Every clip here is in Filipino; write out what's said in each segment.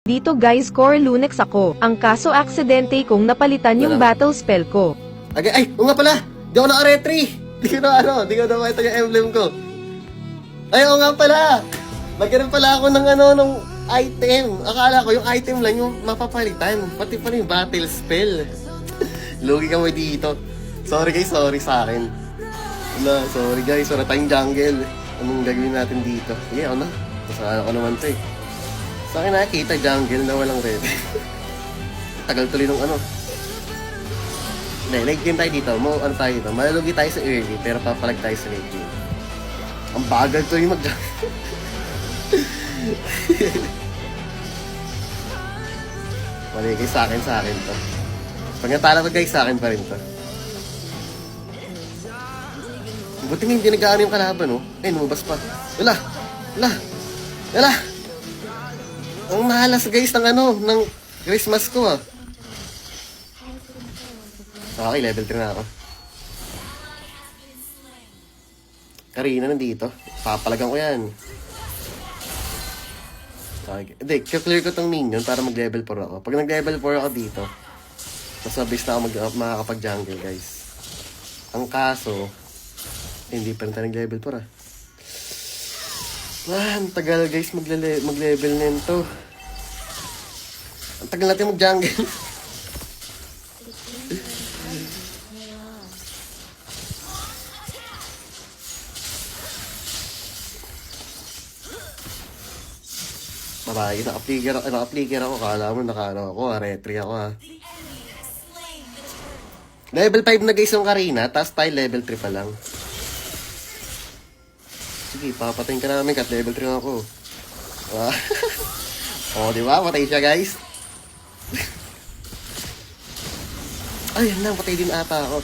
Dito guys, Core Lunex ako. Ang kaso aksidente kong napalitan yung battle spell ko. Ay, oo nga pala. Di ako naka-retry. Di ko na makita yung emblem ko. Ay, oo nga pala. Magkaroon pala ako ng ng item. Akala ko yung item lang yung mapapalitan. Pati pala yung battle spell. Lugi ka mo dito. Sorry guys, sorry sa akin. Wala, sorry guys, wala tayong jungle. Anong gagawin natin dito? Sige, ako na. Kasalanan ko naman to eh. Sa akin nakikita jungle na walang red. Tagal tuloy nung Hindi, late game tayo dito. Ano tayo dito? Malalugi tayo sa early, pero papalag tayo sa late game. Ang bagal tuloy mag-jungle. Mali guys, sa akin to. Pag natala ko guys, sa akin pa rin to. Buti nga hindi nag-aano yung kalaban, no? Ay, lumabas pa. Wala! Ang mahalas guys ng Christmas ko, Okay, level 3 na ako. Karina nandito. Papalagan ko yan. Okay. Hindi, clear ko tong minion para mag-level 4 ako. Pag nag-level 4 ako dito, mas mabilis na ako makakapag-jungle, guys. Ang kaso, hindi pa rin tayo nag-level 4, ang tagal, guys, mag-level na yun to. Ang tagal natin mag-jungle. Babae, naka-flicker ako. Kala mo retry ako, Level 5 na guys yung Karina, tapos tayo level 3 pa lang. Sige, papatayin ka namin kat level 3 ako. Diba? Patay siya guys. Ay, yan lang, patay din ata ako.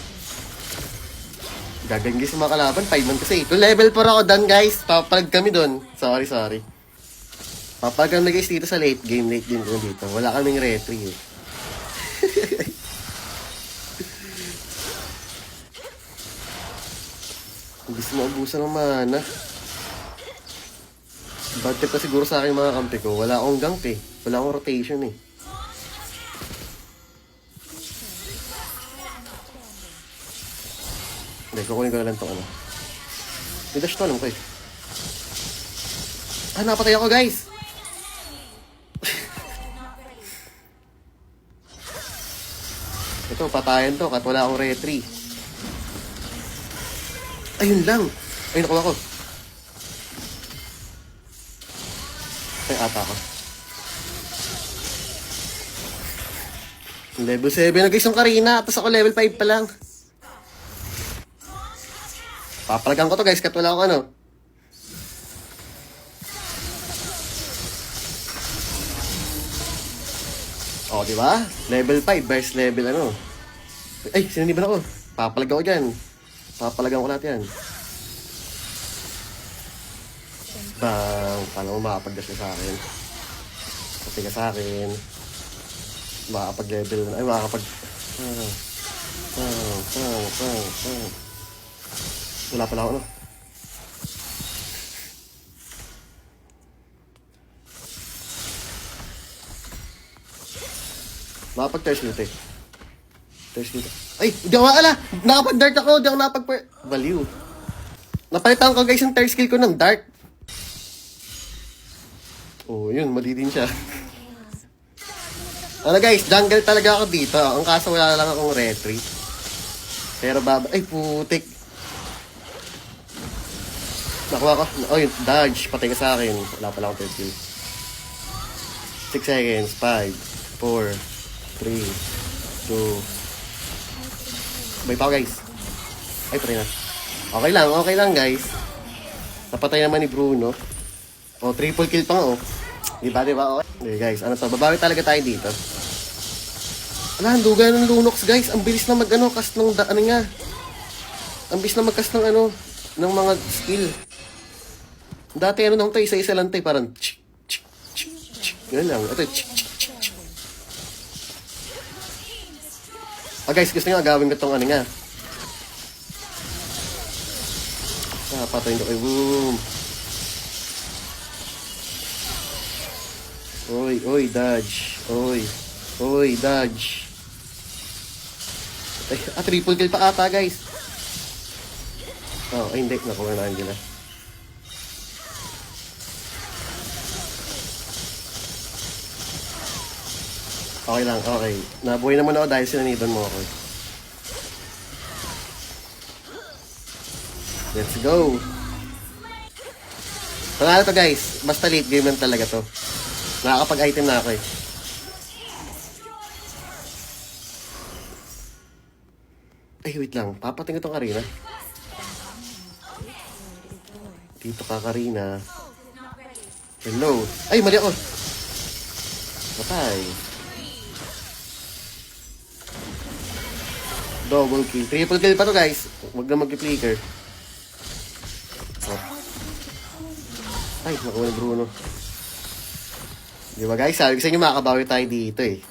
Gagan guys yung mga kalaban, 5 man kasi. Kung level 4 ako done guys, papalag kami dun. Sorry. Papalag kami guys dito sa late game ko dito. Wala kaming retry eh. Gusto mo abusan ng mana. Bad trip pa siguro sa akin mga kampi ko. Wala akong gank eh. Wala akong rotation eh. Hindi, kukunin ko na lang ito May dash to, alam ko eh. Napatay ako guys! Ito, patayan to, kat wala akong retry. Ayun lang! Ay, nakuha ko. Ay, ata ako. Level 7 na guys yung Karina, tapos ako level 5 pa lang. Papalagan ko to guys, kat wala akong diba? Level 5 versus level Ay, sinaniban ako. Papalag ako dyan. Papalagan ko lahat yan. Bang! Paano mo makapag-dash sa akin? Pati ka sa akin. Makakapag-level. Ay, makakapag... Wala pala ako, Makapag-touch nito eh. Ay! Hindi ako makakala! Nakapag-dart ako! Hindi ako Baliw. Napalitan ko guys yung third skill ko ng dart. Yun. Mali din siya. Guys, jungle talaga ako dito. Ang kaso wala lang akong retry. Pero ay putik. Nakuha ko. Dodge. Patay ka sa akin. Wala pala akong third skill. 6 seconds. 5, 4, 3, 2. May pa guys. Ay, patay na. Okay lang guys. Napatay naman ni Bruno. Triple kill pa nga Diba? Okay guys, babawi talaga tayo dito. Ang duga ng Lunox guys. Ang bilis na cast ng Ang bilis na mag-cast ng ng mga skill. Dati nang to, isa-isa lang to, parang Ganun lang. Ito guys, gusto nyo agawin ko itong patayin ko kayo. Boom. Uy. Oy, dodge. Oy, dodge. Ay, triple kill pa ata, guys. Oh, ay, hindi. Nakuha na Angela. Okay lang, okay. Nabuhay naman ako dahil sinaniban mo ako. Let's go. Panalo to guys. Basta late game lang talaga to. Nakakapag-item na ako eh. Ay, wait lang. Papating itong Karina. Dito ka, Karina. Hello. Ay, mali ako. Patay. Double kill. Triple kill pa to guys. Huwag na mag-flicker. Oh. Ay, nakuha ni Bruno. Di ba guys? Sabi ko sa inyo makakabawi tayo dito eh.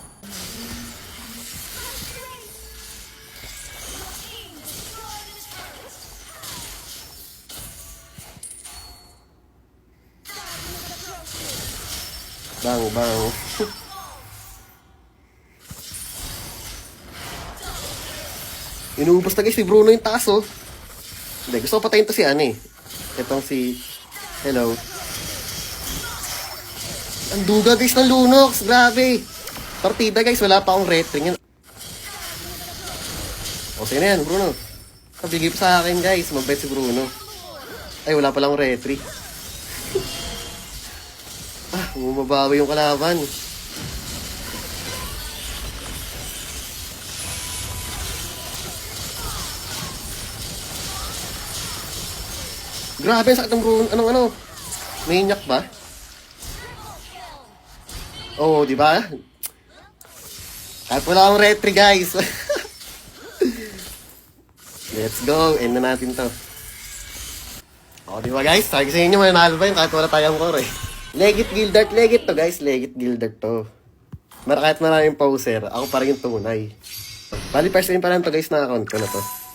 Bang. Inuubos na guys si Bruno yung taas oh. Hindi, gusto ko patayin to si Anne eh. Itong si... Hello. Ang duga guys ng Lunox. Grabe. Partida guys, wala pa akong retring. Okay na yan, Bruno. Kabigay pa sa akin guys. Magbet si Bruno. Ay, wala pa lang retry. Bumabawi yung kalaban. Grabe, ang sakit ng Bruno. Anong? Maniac ba? Oo, di ba? Kahit wala akong retry, guys. Let's go. End na natin to. O, di ba, guys? Sabi sa inyo, mananalo ba yun kahit wala tayong core, eh. Legit Gildart. Legit to, guys. Legit Gildart to. Kahit maraming poser, ako pa rin yung tunay. Bali, first time pa lang to, guys, na account ko na to.